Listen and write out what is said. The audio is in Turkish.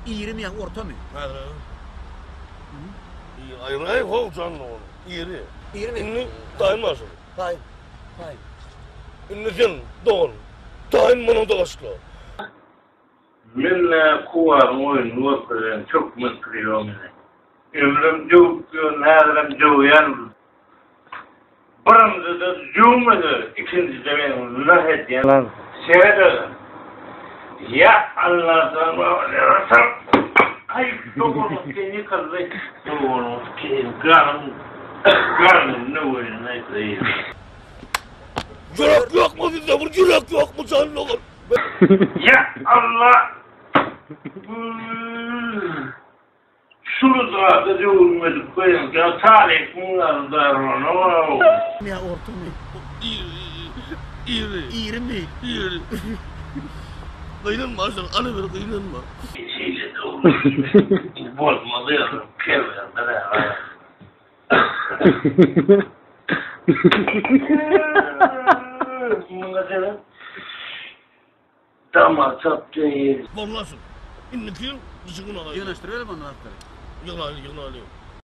İri mi ya orta mı? Ayrı hol canlı onu. İri. İri mi? Ünlü dayanmaz. Hayır. Ünlü sen doğru. Dayanmanı da asla. Minne kuvarım oyun vakıdan çok mutluyum. Ömrüm çok gün, hazırım çoğuyan. Birinci de cümledi, ikinci de benim lahet yalan. Seyredelim. Ya Allah'tan ay doğru seni kazık doğru ki garın ne oyun neyse. Yürek yok mu bizde? Bu yürek yok mu canlı olur? Ya Allah! Şunu da olmadı koyayım ki talih bunlar da onu. Ya orta mı? İri mi? İri. Kıynanma sen, anı ver kıynanma. Şeyle de olur. Bozmalı ya, kevyen de ne? Dama çaptı yer. Bollasın. İnni kıyın, dışıkını alayım. Yanaştırıyorum onu artık. Yığın alayım.